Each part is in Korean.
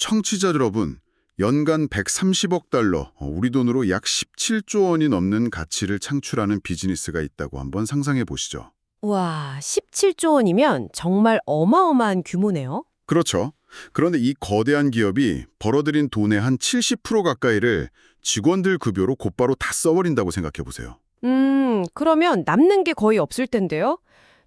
청취자 여러분, 연간 130억 달러, 우리 돈으로 약 17조 원이 넘는 가치를 창출하는 비즈니스가 있다고 한번 상상해 보시죠. 와, 17조 원이면 정말 어마어마한 규모네요. 그렇죠. 그런데 이 거대한 기업이 벌어들인 돈의 한 70% 가까이를 직원들 급여로 곧바로 다 써버린다고 생각해 보세요. 그러면 남는 게 거의 없을 텐데요.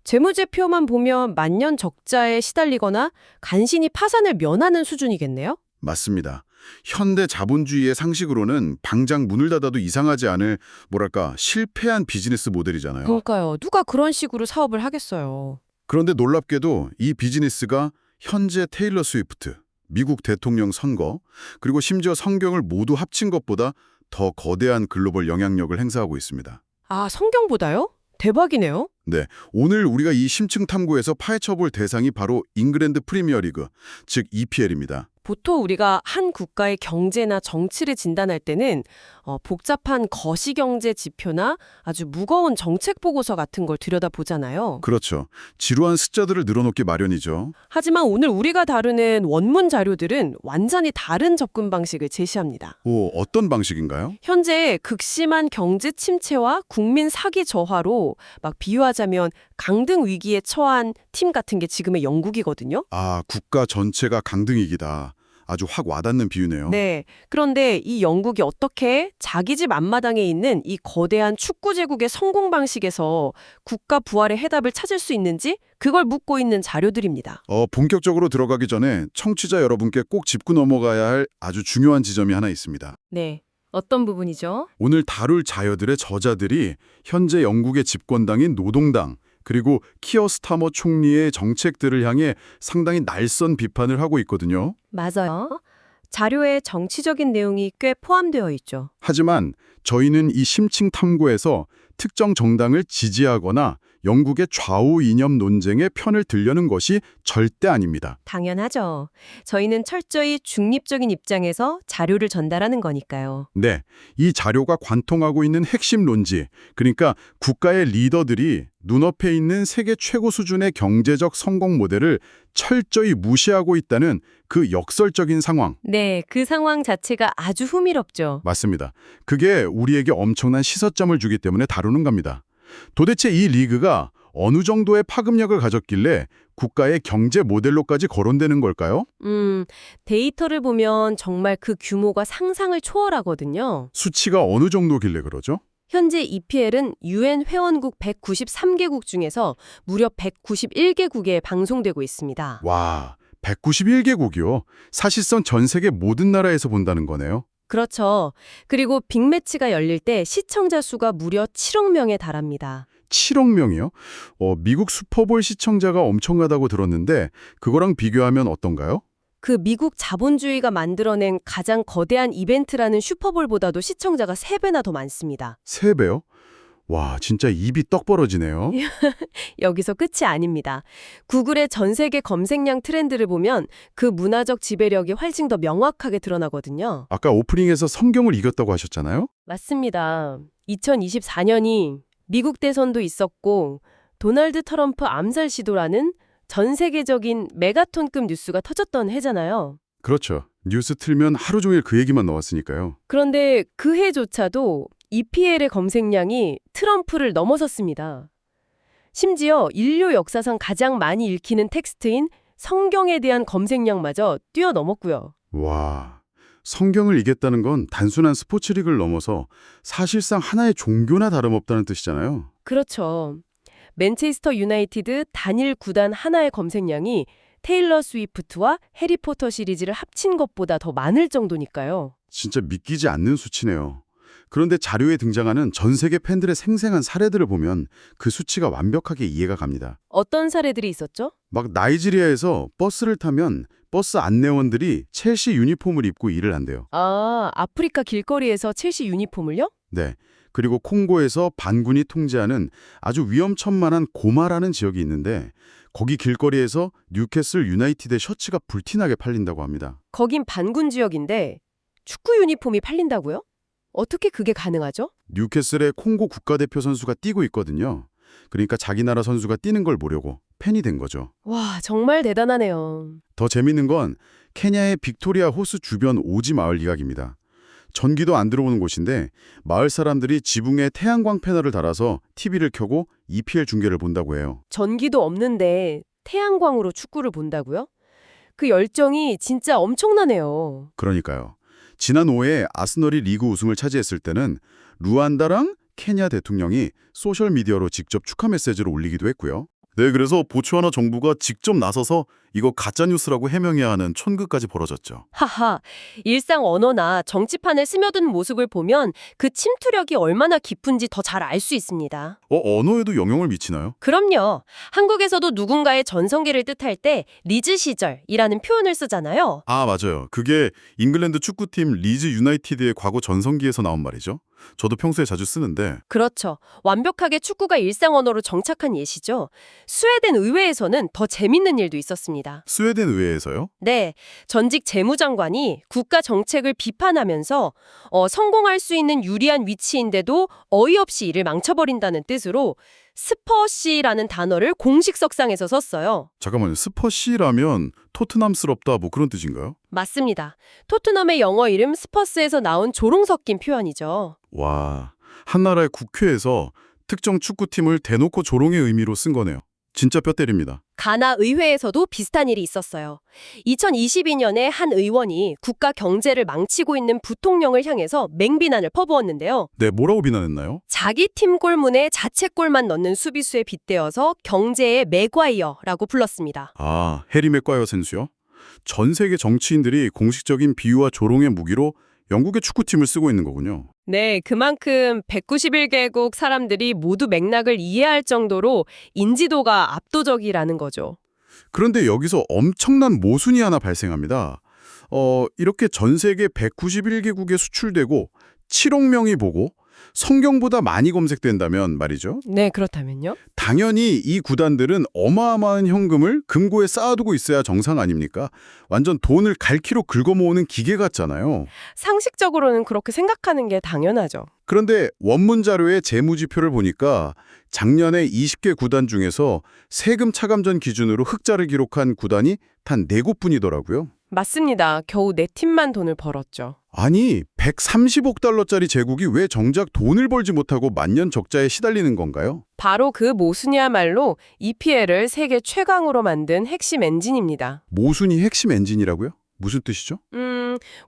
재무제표만 보면 만년 적자에 시달리거나 간신히 파산을 면하는 수준이겠네요. 맞습니다. 현대 자본주의의 상식으로는 당장 문을 닫아도 이상하지 않을 뭐랄까 실패한 비즈니스 모델이잖아요. 그러니까요. 누가 그런 식으로 사업을 하겠어요. 그런데 놀랍게도 이 비즈니스가 현재 테일러 스위프트, 미국 대통령 선거, 그리고 심지어 성경을 모두 합친 것보다 더 거대한 글로벌 영향력을 행사하고 있습니다. 아, 성경보다요? 대박이네요. 네, 오늘 우리가 이 심층 탐구에서 파헤쳐볼 대상이 바로 잉글랜드 프리미어리그, 즉 EPL입니다. 보통 우리가 한 국가의 경제나 정치를 진단할 때는 복잡한 거시경제 지표나 아주 무거운 정책 보고서 같은 걸 들여다보잖아요. 그렇죠. 지루한 숫자들을 늘어놓기 마련이죠. 하지만 오늘 우리가 다루는 원문 자료들은 완전히 다른 접근 방식을 제시합니다. 어떤 방식인가요? 현재 극심한 경제 침체와 국민 사기 저하로 막 비유하자면 강등 위기에 처한 팀 같은 게 지금의 영국이거든요. 아, 국가 전체가 강등위기다. 아주 확 와닿는 비유네요. 네. 그런데 이 영국이 어떻게 자기 집 앞마당에 있는 이 거대한 축구 제국의 성공 방식에서 국가 부활의 해답을 찾을 수 있는지 그걸 묻고 있는 자료들입니다. 본격적으로 들어가기 전에 청취자 여러분께 꼭 짚고 넘어가야 할 아주 중요한 지점이 하나 있습니다. 네. 어떤 부분이죠? 오늘 다룰 자료들의 저자들이 현재 영국의 집권당인 노동당, 그리고 키어 스타머 총리의 정책들을 향해 상당히 날선 비판을 하고 있거든요. 맞아요. 자료에 정치적인 내용이 꽤 포함되어 있죠. 하지만 저희는 이 심층 탐구에서 특정 정당을 지지하거나 영국의 좌우 이념 논쟁의 편을 들려는 것이 절대 아닙니다. 당연하죠. 저희는 철저히 중립적인 입장에서 자료를 전달하는 거니까요. 네, 이 자료가 관통하고 있는 핵심 논지, 그러니까 국가의 리더들이 눈앞에 있는 세계 최고 수준의 경제적 성공 모델을 철저히 무시하고 있다는 그 역설적인 상황. 네, 그 상황 자체가 아주 흥미롭죠. 맞습니다. 그게 우리에게 엄청난 시선점을 주기 때문에 다루는 겁니다. 도대체 이 리그가 어느 정도의 파급력을 가졌길래 국가의 경제 모델로까지 거론되는 걸까요? 데이터를 보면 정말 그 규모가 상상을 초월하거든요. 수치가 어느 정도길래 그러죠? 현재 EPL은 UN 회원국 193개국 중에서 무려 191개국에 방송되고 있습니다. 와, 191개국이요. 사실상 전 세계 모든 나라에서 본다는 거네요. 그렇죠. 그리고 빅매치가 열릴 때 시청자 수가 무려 7억 명에 달합니다. 7억 명이요? 미국 슈퍼볼 시청자가 엄청나다고 들었는데 그거랑 비교하면 어떤가요? 그 미국 자본주의가 만들어낸 가장 거대한 이벤트라는 슈퍼볼보다도 시청자가 3배나 더 많습니다. 3배요? 와, 진짜 입이 떡 벌어지네요. 여기서 끝이 아닙니다. 구글의 전 세계 검색량 트렌드를 보면 그 문화적 지배력이 훨씬 더 명확하게 드러나거든요. 아까 오프닝에서 성경을 이겼다고 하셨잖아요? 맞습니다. 2024년이 미국 대선도 있었고 도널드 트럼프 암살 시도라는 전 세계적인 메가톤급 뉴스가 터졌던 해잖아요. 그렇죠. 뉴스 틀면 하루 종일 그 얘기만 나왔으니까요. 그런데 그 해조차도 EPL의 검색량이 트럼프를 넘어섰습니다. 심지어 인류 역사상 가장 많이 읽히는 텍스트인 성경에 대한 검색량마저 뛰어넘었고요. 와, 성경을 이겼다는 건 단순한 스포츠 리그를 넘어서 사실상 하나의 종교나 다름없다는 뜻이잖아요. 그렇죠. 맨체스터 유나이티드 단일 구단 하나의 검색량이 테일러 스위프트와 해리포터 시리즈를 합친 것보다 더 많을 정도니까요. 진짜 믿기지 않는 수치네요. 그런데 자료에 등장하는 전 세계 팬들의 생생한 사례들을 보면 그 수치가 완벽하게 이해가 갑니다. 어떤 사례들이 있었죠? 막 나이지리아에서 버스를 타면 버스 안내원들이 첼시 유니폼을 입고 일을 한대요. 아, 아프리카 길거리에서 첼시 유니폼을요? 네. 그리고 콩고에서 반군이 통제하는 아주 위험천만한 고마라는 지역이 있는데 거기 길거리에서 뉴캐슬 유나이티드의 셔츠가 불티나게 팔린다고 합니다. 거긴 반군 지역인데 축구 유니폼이 팔린다고요? 어떻게 그게 가능하죠? 뉴캐슬의 콩고 국가대표 선수가 뛰고 있거든요. 그러니까 자기 나라 선수가 뛰는 걸 보려고 팬이 된 거죠. 와, 정말 대단하네요. 더 재밌는 건 케냐의 빅토리아 호수 주변 오지 마을 이야기입니다. 전기도 안 들어오는 곳인데 마을 사람들이 지붕에 태양광 패널을 달아서 TV를 켜고 EPL 중계를 본다고 해요. 전기도 없는데 태양광으로 축구를 본다고요? 그 열정이 진짜 엄청나네요. 그러니까요. 지난 5회 아스널이 리그 우승을 차지했을 때는 루안다랑 케냐 대통령이 소셜미디어로 직접 축하 메시지를 올리기도 했고요. 네, 그래서 보츠와나 정부가 직접 나서서 이거 가짜뉴스라고 해명해야 하는 촌극까지 벌어졌죠. 하하, 일상 언어나 정치판에 스며든 모습을 보면 그 침투력이 얼마나 깊은지 더 잘 알 수 있습니다. 언어에도 영향을 미치나요? 그럼요. 한국에서도 누군가의 전성기를 뜻할 때 리즈 시절이라는 표현을 쓰잖아요. 아, 맞아요. 그게 잉글랜드 축구팀 리즈 유나이티드의 과거 전성기에서 나온 말이죠. 저도 평소에 자주 쓰는데 그렇죠. 완벽하게 축구가 일상 언어로 정착한 예시죠. 스웨덴 의회에서는 더 재밌는 일도 있었습니다. 스웨덴 의회에서요? 네, 전직 재무장관이 국가 정책을 비판하면서 성공할 수 있는 유리한 위치인데도 어이없이 이를 망쳐버린다는 뜻으로 스퍼시라는 단어를 공식 석상에서 썼어요. 잠깐만요. 스퍼시라면 토트넘스럽다 뭐 그런 뜻인가요? 맞습니다. 토트넘의 영어 이름 스퍼스에서 나온 조롱 섞인 표현이죠. 와, 한나라의 국회에서 특정 축구팀을 대놓고 조롱의 의미로 쓴 거네요. 진짜 뼈 때립니다. 가나 의회에서도 비슷한 일이 있었어요. 2022년에 한 의원이 국가 경제를 망치고 있는 부통령을 향해서 맹비난을 퍼부었는데요. 네, 뭐라고 비난했나요? 자기 팀 골문에 자책골만 넣는 수비수에 빗대어서 경제의 맥과이어라고 불렀습니다. 아, 해리 맥과이어 선수요? 전 세계 정치인들이 공식적인 비유와 조롱의 무기로 영국의 축구팀을 쓰고 있는 거군요. 네, 그만큼 191개국 사람들이 모두 맥락을 이해할 정도로 인지도가 압도적이라는 거죠. 그런데 여기서 엄청난 모순이 하나 발생합니다. 이렇게 전 세계 191개국에 수출되고 7억 명이 보고 성경보다 많이 검색된다면 말이죠. 네, 그렇다면요? 당연히 이 구단들은 어마어마한 현금을 금고에 쌓아두고 있어야 정상 아닙니까? 완전 돈을 갈퀴로 긁어모으는 기계 같잖아요. 상식적으로는 그렇게 생각하는 게 당연하죠. 그런데 원문 자료의 재무지표를 보니까 작년에 20개 구단 중에서 세금 차감전 기준으로 흑자를 기록한 구단이 단 4곳뿐이더라고요. 맞습니다. 겨우 내 팀만 돈을 벌었죠. 아니, 130억 달러짜리 제국이 왜 정작 돈을 벌지 못하고 만년 적자에 시달리는 건가요? 바로 그 모순이야말로 EPL을 세계 최강으로 만든 핵심 엔진입니다. 모순이 핵심 엔진이라고요? 무슨 뜻이죠?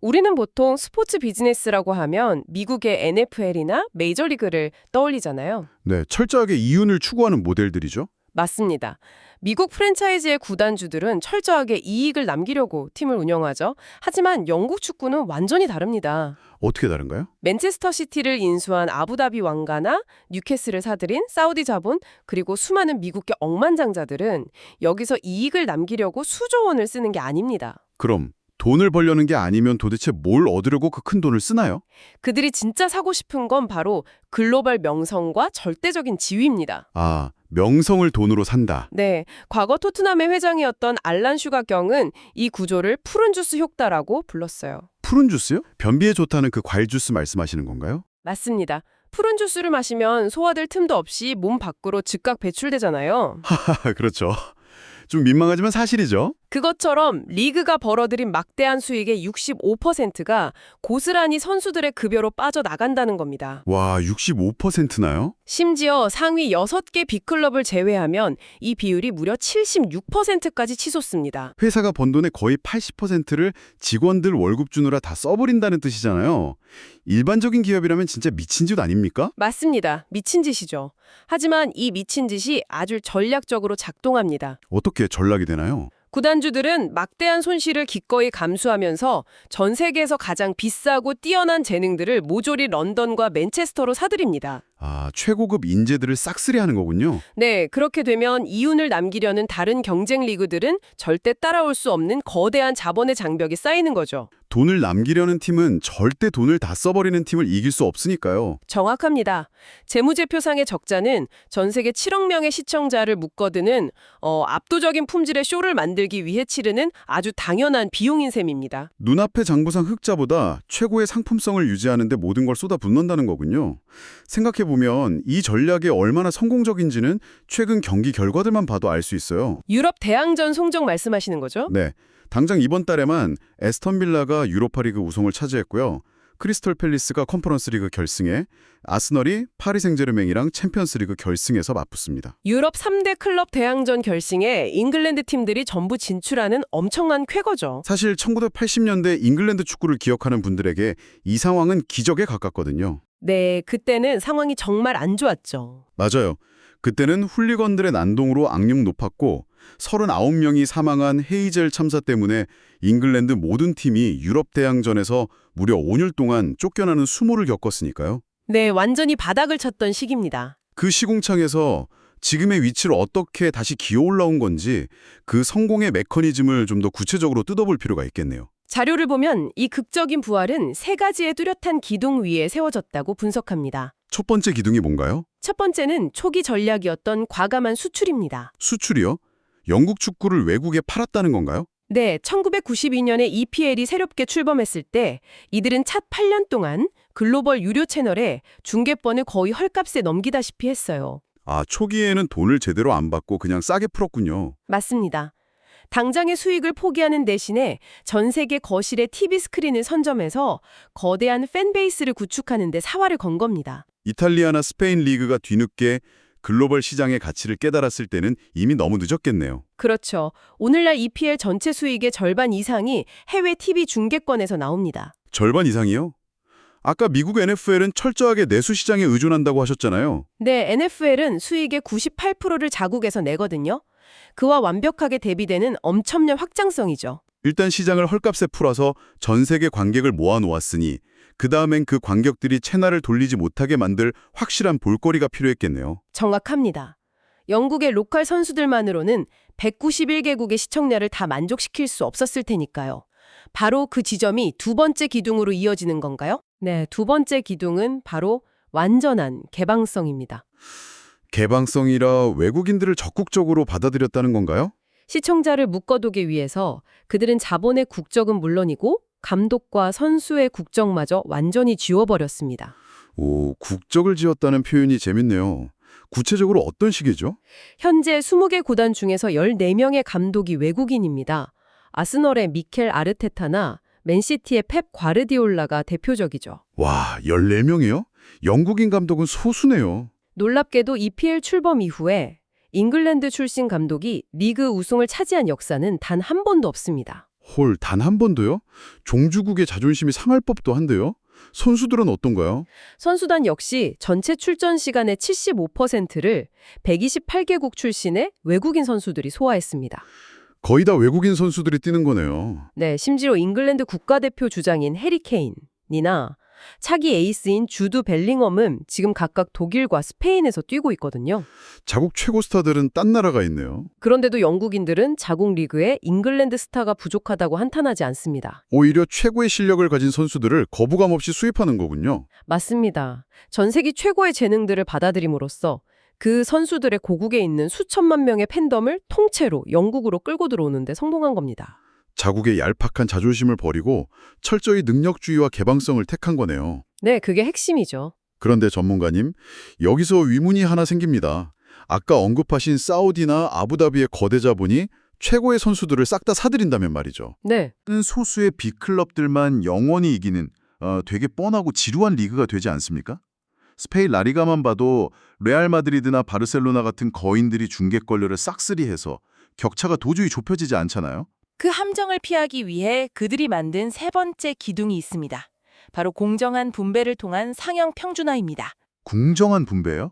우리는 보통 스포츠 비즈니스라고 하면 미국의 NFL이나 메이저리그를 떠올리잖아요. 네, 철저하게 이윤을 추구하는 모델들이죠. 맞습니다. 미국 프랜차이즈의 구단주들은 철저하게 이익을 남기려고 팀을 운영하죠. 하지만 영국 축구는 완전히 다릅니다. 어떻게 다른가요? 맨체스터 시티를 인수한 아부다비 왕가나 뉴캐슬을 사들인 사우디 자본 그리고 수많은 미국계 억만장자들은 여기서 이익을 남기려고 수조 원을 쓰는 게 아닙니다. 그럼 돈을 벌려는 게 아니면 도대체 뭘 얻으려고 그 큰 돈을 쓰나요? 그들이 진짜 사고 싶은 건 바로 글로벌 명성과 절대적인 지위입니다. 아, 명성을 돈으로 산다. 네, 과거 토트넘의 회장이었던 알란 슈가경은 이 구조를 푸른 주스 효과라고 불렀어요. 푸른 주스요? 변비에 좋다는 그 과일 주스 말씀하시는 건가요? 맞습니다. 푸른 주스를 마시면 소화될 틈도 없이 몸 밖으로 즉각 배출되잖아요. 하하, 그렇죠. 좀 민망하지만 사실이죠. 그것처럼 리그가 벌어들인 막대한 수익의 65%가 고스란히 선수들의 급여로 빠져나간다는 겁니다. 와, 65%나요? 심지어 상위 6개 B클럽을 제외하면 이 비율이 무려 76%까지 치솟습니다. 회사가 번 돈의 거의 80%를 직원들 월급 주느라 다 써버린다는 뜻이잖아요. 일반적인 기업이라면 진짜 미친 짓 아닙니까? 맞습니다. 미친 짓이죠. 하지만 이 미친 짓이 아주 전략적으로 작동합니다. 어떻게 전락이 되나요? 구단주들은 막대한 손실을 기꺼이 감수하면서 전 세계에서 가장 비싸고 뛰어난 재능들을 모조리 런던과 맨체스터로 사들입니다. 아, 최고급 인재들을 싹쓸이하는 거군요. 네, 그렇게 되면 이윤을 남기려는 다른 경쟁 리그들은 절대 따라올 수 없는 거대한 자본의 장벽이 쌓이는 거죠. 돈을 남기려는 팀은 절대 돈을 다 써버리는 팀을 이길 수 없으니까요. 정확합니다. 재무제표상의 적자는 전 세계 7억 명의 시청자를 묶어두는 압도적인 품질의 쇼를 만들기 위해 치르는 아주 당연한 비용인 셈입니다. 눈앞의 장부상 흑자보다 최고의 상품성을 유지하는 데 모든 걸 쏟아붓는다는 거군요. 생각해보면 이 전략이 얼마나 성공적인지는 최근 경기 결과들만 봐도 알 수 있어요. 유럽 대항전 성적 말씀하시는 거죠? 네, 당장 이번 달에만 에스턴 빌라가 유로파리그 우승을 차지했고요. 크리스털 팰리스가 컨퍼런스리그 결승에, 아스널이 파리 생제르맹이랑 챔피언스리그 결승에서 맞붙습니다. 유럽 3대 클럽 대항전 결승에 잉글랜드 팀들이 전부 진출하는 엄청난 쾌거죠. 사실 1980년대 잉글랜드 축구를 기억하는 분들에게 이 상황은 기적에 가깝거든요. 네, 그때는 상황이 정말 안 좋았죠. 맞아요. 그때는 훌리건들의 난동으로 악령 높았고 39명이 사망한 헤이젤 참사 때문에 잉글랜드 모든 팀이 유럽 대항전에서 무려 5년 동안 쫓겨나는 수모를 겪었으니까요. 네, 완전히 바닥을 쳤던 시기입니다. 그 시궁창에서 지금의 위치로 어떻게 다시 기어 올라온 건지 그 성공의 메커니즘을 좀 더 구체적으로 뜯어볼 필요가 있겠네요. 자료를 보면 이 극적인 부활은 세 가지의 뚜렷한 기둥 위에 세워졌다고 분석합니다. 첫 번째 기둥이 뭔가요? 첫 번째는 초기 전략이었던 과감한 수출입니다. 수출이요? 영국 축구를 외국에 팔았다는 건가요? 네, 1992년에 EPL이 새롭게 출범했을 때 이들은 차 8년 동안 글로벌 유료 채널에 중계권을 거의 헐값에 넘기다시피 했어요. 아, 초기에는 돈을 제대로 안 받고 그냥 싸게 풀었군요. 맞습니다. 당장의 수익을 포기하는 대신에 전 세계 거실에 TV 스크린을 선점해서 거대한 팬베이스를 구축하는 데 사활을 건 겁니다. 이탈리아나 스페인 리그가 뒤늦게 글로벌 시장의 가치를 깨달았을 때는 이미 너무 늦었겠네요. 그렇죠. 오늘날 EPL 전체 수익의 절반 이상이 해외 TV 중계권에서 나옵니다. 절반 이상이요? 아까 미국 NFL은 철저하게 내수 시장에 의존한다고 하셨잖아요. 네, NFL은 수익의 98%를 자국에서 내거든요. 그와 완벽하게 대비되는 엄청난 확장성이죠. 일단 시장을 헐값에 풀어서 전 세계 관객을 모아놓았으니 그 다음엔 그 관객들이 채널을 돌리지 못하게 만들 확실한 볼거리가 필요했겠네요. 정확합니다. 영국의 로컬 선수들만으로는 191개국의 시청자를 다 만족시킬 수 없었을 테니까요. 바로 그 지점이 두 번째 기둥으로 이어지는 건가요? 네, 두 번째 기둥은 바로 완전한 개방성입니다. 개방성이라 외국인들을 적극적으로 받아들였다는 건가요? 시청자를 묶어두기 위해서 그들은 자본의 국적은 물론이고 감독과 선수의 국적마저 완전히 지워버렸습니다. 오, 국적을 지었다는 표현이 재밌네요. 구체적으로 어떤 식이죠? 현재 20개 구단 중에서 14명의 감독이 외국인입니다. 아스널의 미켈 아르테타나 맨시티의 펩 과르디올라가 대표적이죠. 와, 14명이요? 영국인 감독은 소수네요. 놀랍게도 EPL 출범 이후에 잉글랜드 출신 감독이 리그 우승을 차지한 역사는 단 한 번도 없습니다. 홀, 단 한 번도요? 종주국의 자존심이 상할 법도 한데요? 선수들은 어떤가요? 선수단 역시 전체 출전 시간의 75%를 128개국 출신의 외국인 선수들이 소화했습니다. 거의 다 외국인 선수들이 뛰는 거네요. 네, 심지어 잉글랜드 국가대표 주장인 해리 케인이나 차기 에이스인 주드 벨링엄은 지금 각각 독일과 스페인에서 뛰고 있거든요. 자국 최고 스타들은 딴 나라가 있네요. 그런데도 영국인들은 자국 리그에 잉글랜드 스타가 부족하다고 한탄하지 않습니다. 오히려 최고의 실력을 가진 선수들을 거부감 없이 수입하는 거군요. 맞습니다. 전 세계 최고의 재능들을 받아들임으로써 그 선수들의 고국에 있는 수천만 명의 팬덤을 통째로 영국으로 끌고 들어오는데 성공한 겁니다. 자국의 얄팍한 자존심을 버리고 철저히 능력주의와 개방성을 택한 거네요. 네, 그게 핵심이죠. 그런데 전문가님, 여기서 의문이 하나 생깁니다. 아까 언급하신 사우디나 아부다비의 거대 자본이 최고의 선수들을 싹 다 사들인다면 말이죠. 네, 소수의 빅클럽들만 영원히 이기는 되게 뻔하고 지루한 리그가 되지 않습니까? 스페인 라리가만 봐도 레알 마드리드나 바르셀로나 같은 거인들이 중계 권료를 싹쓸이해서 격차가 도저히 좁혀지지 않잖아요. 그 함정을 피하기 위해 그들이 만든 세 번째 기둥이 있습니다. 바로 공정한 분배를 통한 상향 평준화입니다. 공정한 분배요?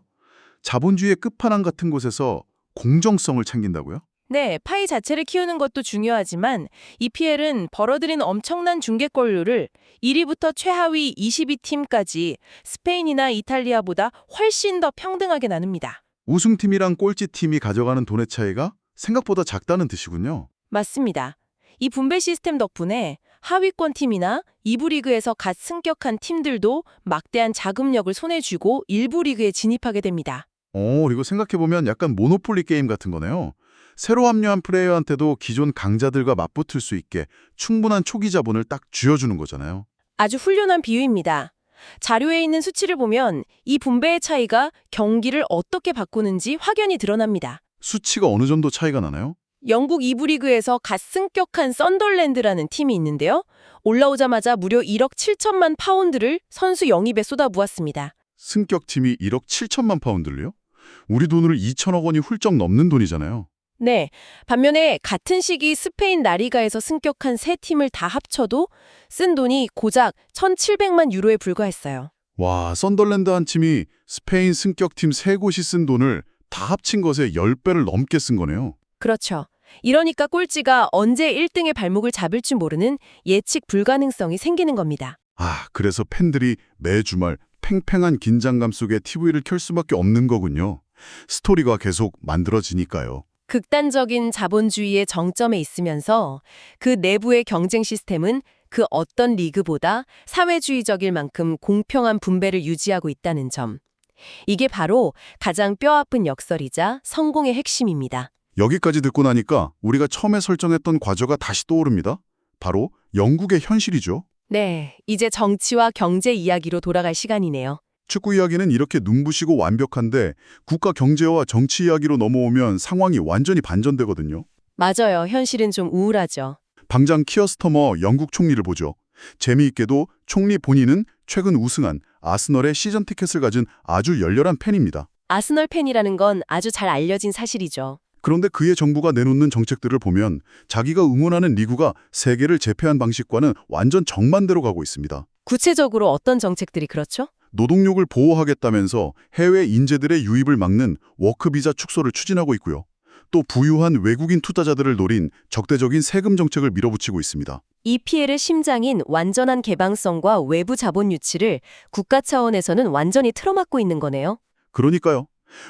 자본주의의 끝판왕 같은 곳에서 공정성을 챙긴다고요? 네, 파이 자체를 키우는 것도 중요하지만 EPL은 벌어들인 엄청난 중계 권료를 1위부터 최하위 22팀까지 스페인이나 이탈리아보다 훨씬 더 평등하게 나눕니다. 우승팀이랑 꼴찌팀이 가져가는 돈의 차이가 생각보다 작다는 뜻이군요. 맞습니다. 이 분배 시스템 덕분에 하위권 팀이나 2부 리그에서 갓 승격한 팀들도 막대한 자금력을 손에 쥐고 1부 리그에 진입하게 됩니다. 이거 생각해보면 약간 모노폴리 게임 같은 거네요. 새로 합류한 플레이어한테도 기존 강자들과 맞붙을 수 있게 충분한 초기 자본을 딱 쥐어주는 거잖아요. 아주 훌륭한 비유입니다. 자료에 있는 수치를 보면 이 분배의 차이가 경기를 어떻게 바꾸는지 확연히 드러납니다. 수치가 어느 정도 차이가 나나요? 영국 2부 리그에서 갓 승격한 썬덜랜드라는 팀이 있는데요. 올라오자마자 무려 1억 7천만 파운드를 선수 영입에 쏟아부었습니다. 승격팀이 1억 7천만 파운드를요? 우리 돈으로 2천억 원이 훌쩍 넘는 돈이잖아요. 네, 반면에 같은 시기 스페인 라리가에서 승격한 세 팀을 다 합쳐도 쓴 돈이 고작 1,700만 유로에 불과했어요. 와, 썬덜랜드 한 팀이 스페인 승격팀 세 곳이 쓴 돈을 다 합친 것에 10배를 넘게 쓴 거네요. 그렇죠. 이러니까 꼴찌가 언제 1등의 발목을 잡을지 모르는 예측 불가능성이 생기는 겁니다. 그래서 팬들이 매 주말 팽팽한 긴장감 속에 TV를 켤 수밖에 없는 거군요. 스토리가 계속 만들어지니까요. 극단적인 자본주의의 정점에 있으면서 그 내부의 경쟁 시스템은 그 어떤 리그보다 사회주의적일 만큼 공평한 분배를 유지하고 있다는 점. 이게 바로 가장 뼈아픈 역설이자 성공의 핵심입니다. 여기까지 듣고 나니까 우리가 처음에 설정했던 과제가 다시 떠오릅니다. 바로 영국의 현실이죠. 네, 이제 정치와 경제 이야기로 돌아갈 시간이네요. 축구 이야기는 이렇게 눈부시고 완벽한데 국가 경제와 정치 이야기로 넘어오면 상황이 완전히 반전되거든요. 맞아요. 현실은 좀 우울하죠. 당장 키어 스터머 영국 총리를 보죠. 재미있게도 총리 본인은 최근 우승한 아스널의 시즌 티켓을 가진 아주 열렬한 팬입니다. 아스널 팬이라는 건 아주 잘 알려진 사실이죠. 그런데 그의 정부가 내놓는 정책들을 보면 자기가 응원하는 리그가 세계를 제패한 방식과는 완전 정반대로 가고 있습니다. 구체적으로 어떤 정책들이 그렇죠? 노동력을 보호하겠다면서 해외 인재들의 유입을 막는 워크비자 축소를 추진하고 있고요. 또 부유한 외국인 투자자들을 노린 적대적인 세금 정책을 밀어붙이고 있습니다. 이 피해를 심장인 완전한 개방성과 외부 자본 유치를 국가 차원에서는 완전히 틀어막고 있는 거네요. 그러니까요.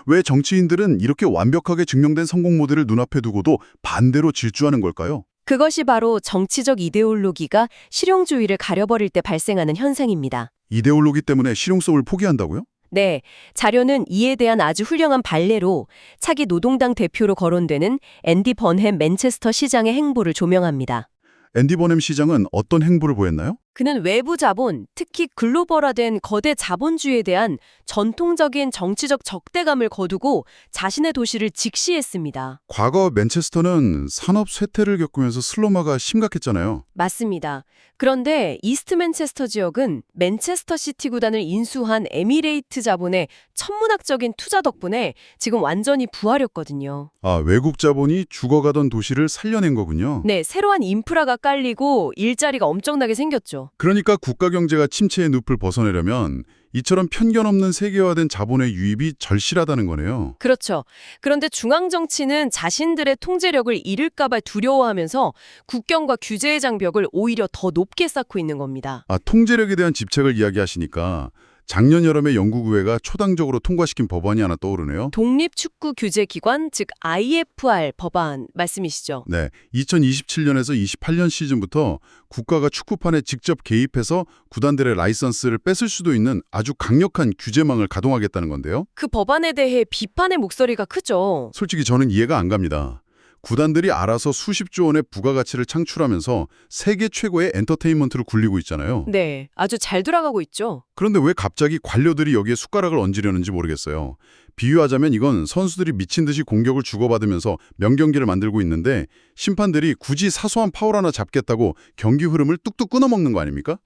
왜 정치인들은 이렇게 완벽하게 증명된 성공 모델을 눈앞에 두고도 반대로 질주하는 걸까요? 그것이 바로 정치적 이데올로기가 실용주의를 가려버릴 때 발생하는 현상입니다. 이데올로기 때문에 실용성을 포기한다고요? 네, 자료는 이에 대한 아주 훌륭한 발례로 차기 노동당 대표로 거론되는 앤디 번햄 맨체스터 시장의 행보를 조명합니다. 앤디 버넴 시장은 어떤 행보를 보였나요? 그는 외부 자본, 특히 글로벌화된 거대 자본주의에 대한 전통적인 정치적 적대감을 거두고 자신의 도시를 직시했습니다. 과거 맨체스터는 산업 쇠퇴를 겪으면서 슬럼화가 심각했잖아요. 맞습니다. 그런데 이스트 맨체스터 지역은 맨체스터 시티 구단을 인수한 에미레이트 자본의 천문학적인 투자 덕분에 지금 완전히 부활했거든요. 외국 자본이 죽어가던 도시를 살려낸 거군요. 네, 새로운 인프라가 깔리고 일자리가 엄청나게 생겼죠. 그러니까 국가 경제가 침체의 늪을 벗어내려면 이처럼 편견 없는 세계화된 자본의 유입이 절실하다는 거네요. 그렇죠. 그런데 중앙 정치는 자신들의 통제력을 잃을까 봐 두려워하면서 국경과 규제의 장벽을 오히려 더 높게 쌓고 있는 겁니다. 통제력에 대한 집착을 이야기하시니까 작년 여름에 영국 의회가 초당적으로 통과시킨 법안이 하나 떠오르네요. 독립축구규제기관, 즉 IFR 법안 말씀이시죠? 네, 2027년에서 28년 시즌부터 국가가 축구판에 직접 개입해서 구단들의 라이선스를 뺏을 수도 있는 아주 강력한 규제망을 가동하겠다는 건데요. 그 법안에 대해 비판의 목소리가 크죠. 솔직히 저는 이해가 안 갑니다. 구단들이 알아서 수십조 원의 부가가치를 창출하면서 세계 최고의 엔터테인먼트를 굴리고 있잖아요. 네, 아주 잘 돌아가고 있죠. 그런데 왜 갑자기 관료들이 여기에 숟가락을 얹으려는지 모르겠어요. 비유하자면 이건 선수들이 미친 듯이 공격을 주고받으면서 명경기를 만들고 있는데 심판들이 굳이 사소한 파울 하나 잡겠다고 경기 흐름을 뚝뚝 끊어먹는 거 아닙니까?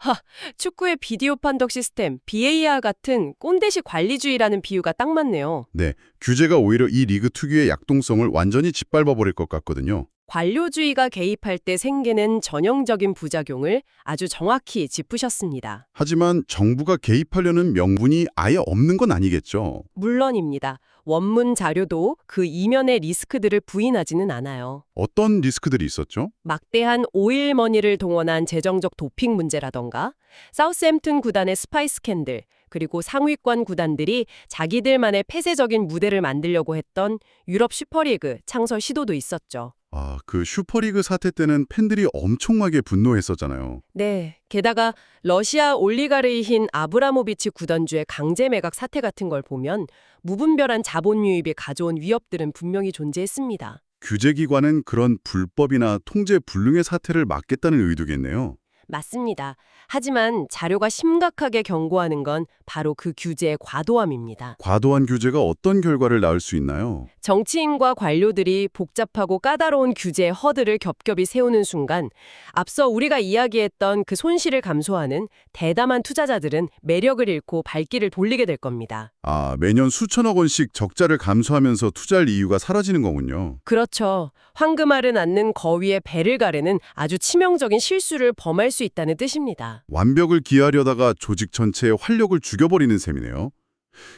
축구의 비디오 판독 시스템, VAR 같은 꼰대식 관리주의라는 비유가 딱 맞네요. 네, 규제가 오히려 이 리그 특유의 약동성을 완전히 짓밟아버릴 것 같거든요. 관료주의가 개입할 때 생기는 전형적인 부작용을 아주 정확히 짚으셨습니다. 하지만 정부가 개입하려는 명분이 아예 없는 건 아니겠죠. 물론입니다. 원문 자료도 그 이면의 리스크들을 부인하지는 않아요. 어떤 리스크들이 있었죠? 막대한 오일머니를 동원한 재정적 도핑 문제라던가 사우스햄튼 구단의 스파이 스캔들, 그리고 상위권 구단들이 자기들만의 폐쇄적인 무대를 만들려고 했던 유럽 슈퍼리그 창설 시도도 있었죠. 아, 그 슈퍼리그 사태 때는 팬들이 엄청나게 분노했었잖아요. 네. 게다가 러시아 올리가르이인 아브라모비치 구단주의 강제 매각 사태 같은 걸 보면 무분별한 자본 유입이 가져온 위협들은 분명히 존재했습니다. 규제기관은 그런 불법이나 통제 불능의 사태를 막겠다는 의도겠네요. 맞습니다. 하지만 자료가 심각하게 경고하는 건 바로 그 규제의 과도함입니다. 과도한 규제가 어떤 결과를 낳을 수 있나요? 정치인과 관료들이 복잡하고 까다로운 규제의 허들을 겹겹이 세우는 순간 앞서 우리가 이야기했던 그 손실을 감수하는 대담한 투자자들은 매력을 잃고 발길을 돌리게 될 겁니다. 아, 매년 수천억 원씩 적자를 감수하면서 투자할 이유가 사라지는 거군요. 그렇죠. 황금알은 않는 거위의 배를 가르는 아주 치명적인 실수를 범할 수 있다는 뜻입니다. 완벽을 기하려다가 조직 전체의 활력을 죽여버리는 셈이네요.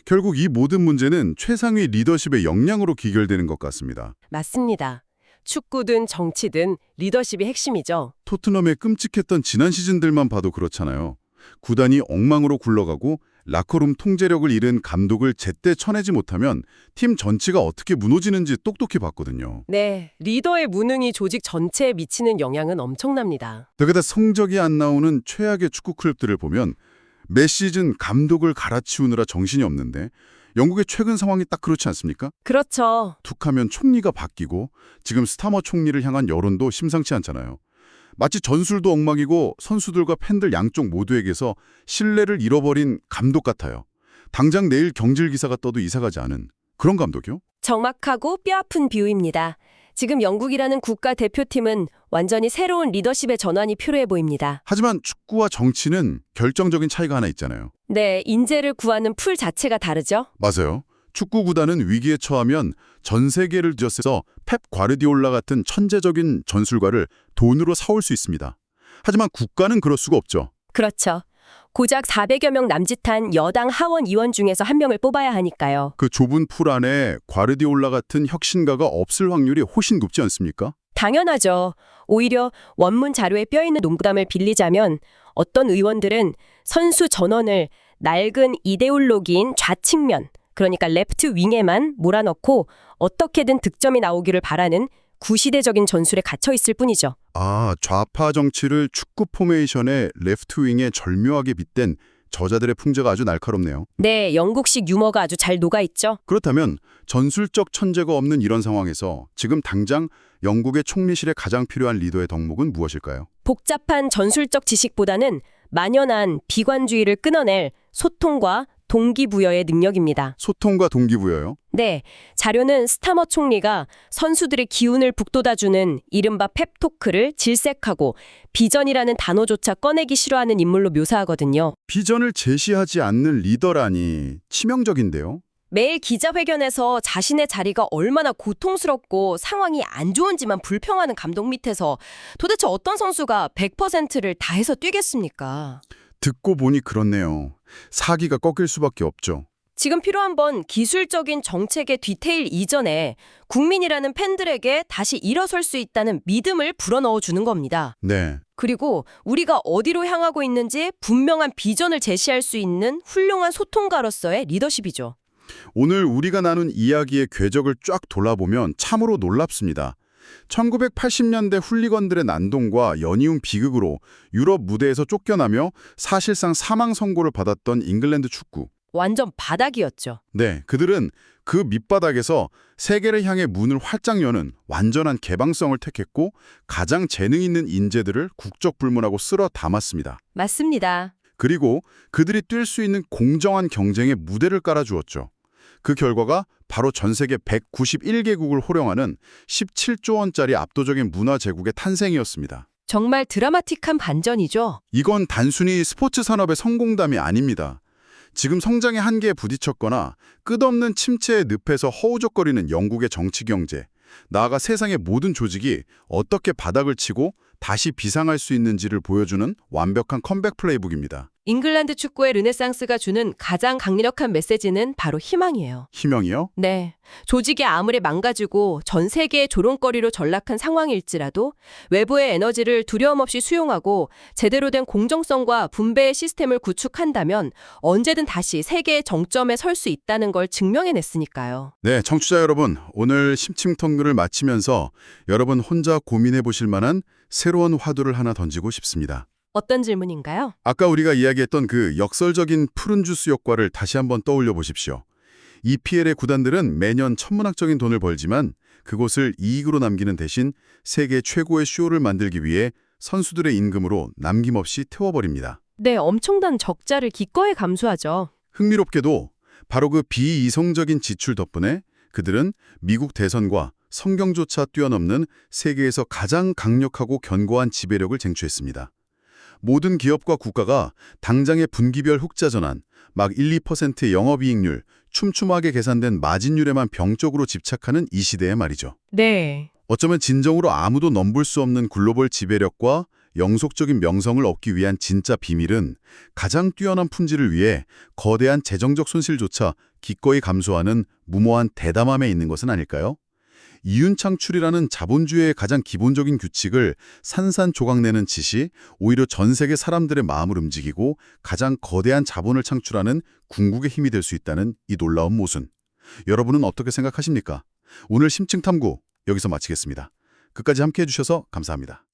결국 이 모든 문제는 최상위 리더십의 역량으로 귀결되는 것 같습니다. 맞습니다. 축구든 정치든 리더십이 핵심이죠. 토트넘의 끔찍했던 지난 시즌들만 봐도 그렇잖아요. 구단이 엉망으로 굴러가고 라커룸 통제력을 잃은 감독을 제때 쳐내지 못하면 팀 전체가 어떻게 무너지는지 똑똑히 봤거든요. 네, 리더의 무능이 조직 전체에 미치는 영향은 엄청납니다. 거기다 성적이 안 나오는 최악의 축구 클럽들을 보면 매 시즌 감독을 갈아치우느라 정신이 없는데 영국의 최근 상황이 딱 그렇지 않습니까? 그렇죠. 툭하면 총리가 바뀌고 지금 스타머 총리를 향한 여론도 심상치 않잖아요. 마치 전술도 엉망이고 선수들과 팬들 양쪽 모두에게서 신뢰를 잃어버린 감독 같아요. 당장 내일 경질 기사가 떠도 이상하지 않은 그런 감독이요? 정확하고 뼈아픈 비유입니다. 지금 영국이라는 국가대표팀은 완전히 새로운 리더십의 전환이 필요해 보입니다. 하지만 축구와 정치는 결정적인 차이가 하나 있잖아요. 네, 인재를 구하는 풀 자체가 다르죠? 맞아요. 축구 구단은 위기에 처하면 전 세계를 뒤져서 펩 과르디올라 같은 천재적인 전술가를 돈으로 사올 수 있습니다. 하지만 국가는 그럴 수가 없죠. 그렇죠. 고작 400여 명 남짓한 여당 하원 의원 중에서 한 명을 뽑아야 하니까요. 그 좁은 풀 안에 과르디올라 같은 혁신가가 없을 확률이 훨씬 높지 않습니까? 당연하죠. 오히려 원문 자료에 뼈있는 농담을 빌리자면 어떤 의원들은 선수 전원을 낡은 이데올로기인 좌측면, 그러니까 레프트 윙에만 몰아넣고 어떻게든 득점이 나오기를 바라는 구시대적인 전술에 갇혀 있을 뿐이죠. 아, 좌파 정치를 축구 포메이션의 레프트 윙에 절묘하게 빗댄 저자들의 풍자가 아주 날카롭네요. 네, 영국식 유머가 아주 잘 녹아있죠. 그렇다면 전술적 천재가 없는 이런 상황에서 지금 당장 영국의 총리실에 가장 필요한 리더의 덕목은 무엇일까요? 복잡한 전술적 지식보다는 만연한 비관주의를 끊어낼 소통과 동기부여의 능력입니다. 소통과 동기부여요? 네, 자료는 스타머 총리가 선수들의 기운을 북돋아주는 이른바 펩토크를 질색하고 비전이라는 단어조차 꺼내기 싫어하는 인물로 묘사하거든요. 비전을 제시하지 않는 리더라니 치명적인데요. 매일 기자회견에서 자신의 자리가 얼마나 고통스럽고 상황이 안 좋은지만 불평하는 감독 밑에서 도대체 어떤 선수가 100%를 다해서 뛰겠습니까? 듣고 보니 그렇네요. 사기가 꺾일 수밖에 없죠. 지금 필요한 건 기술적인 정책의 디테일 이전에 국민이라는 팬들에게 다시 일어설 수 있다는 믿음을 불어넣어 주는 겁니다. 네. 그리고 우리가 어디로 향하고 있는지 분명한 비전을 제시할 수 있는 훌륭한 소통가로서의 리더십이죠. 오늘 우리가 나눈 이야기의 궤적을 쫙 돌아보면 참으로 놀랍습니다. 1980년대 훌리건들의 난동과 연이은 비극으로 유럽 무대에서 쫓겨나며 사실상 사망 선고를 받았던 잉글랜드 축구. 완전 바닥이었죠. 네, 그들은 그 밑바닥에서 세계를 향해 문을 활짝 여는 완전한 개방성을 택했고 가장 재능 있는 인재들을 국적 불문하고 쓸어 담았습니다. 맞습니다. 그리고 그들이 뛸 수 있는 공정한 경쟁의 무대를 깔아주었죠. 그 결과가 바로 전 세계 191개국을 호령하는 17조 원짜리 압도적인 문화 제국의 탄생이었습니다. 정말 드라마틱한 반전이죠. 이건 단순히 스포츠 산업의 성공담이 아닙니다. 지금 성장의 한계에 부딪혔거나 끝없는 침체의 늪에서 허우적거리는 영국의 정치 경제, 나아가 세상의 모든 조직이 어떻게 바닥을 치고 다시 비상할 수 있는지를 보여주는 완벽한 컴백 플레이북입니다. 잉글랜드 축구의 르네상스가 주는 가장 강력한 메시지는 바로 희망이에요. 희명이요? 네. 조직이 아무리 망가지고 전 세계의 조롱거리로 전락한 상황일지라도 외부의 에너지를 두려움 없이 수용하고 제대로 된 공정성과 분배의 시스템을 구축한다면 언제든 다시 세계의 정점에 설 수 있다는 걸 증명해냈으니까요. 네, 청취자 여러분, 오늘 심층턴글을 마치면서 여러분 혼자 고민해 보실 만한 새로운 화두를 하나 던지고 싶습니다. 어떤 질문인가요? 아까 우리가 이야기했던 그 역설적인 푸른 주스 효과를 다시 한번 떠올려 보십시오. EPL의 구단들은 매년 천문학적인 돈을 벌지만 그곳을 이익으로 남기는 대신 세계 최고의 쇼를 만들기 위해 선수들의 임금으로 남김없이 태워버립니다. 네, 엄청난 적자를 기꺼이 감수하죠. 흥미롭게도 바로 그 비이성적인 지출 덕분에 그들은 미국 대선과 성경조차 뛰어넘는 세계에서 가장 강력하고 견고한 지배력을 쟁취했습니다. 모든 기업과 국가가 당장의 분기별 흑자 전환, 막 1~2%의 영업이익률, 촘촘하게 계산된 마진율에만 병적으로 집착하는 이 시대에 말이죠. 네. 어쩌면 진정으로 아무도 넘볼 수 없는 글로벌 지배력과 영속적인 명성을 얻기 위한 진짜 비밀은 가장 뛰어난 품질을 위해 거대한 재정적 손실조차 기꺼이 감수하는 무모한 대담함에 있는 것은 아닐까요? 이윤창출이라는 자본주의의 가장 기본적인 규칙을 산산조각내는 짓이 오히려 전 세계 사람들의 마음을 움직이고 가장 거대한 자본을 창출하는 궁극의 힘이 될 수 있다는 이 놀라운 모순. 여러분은 어떻게 생각하십니까? 오늘 심층탐구 여기서 마치겠습니다. 끝까지 함께해 주셔서 감사합니다.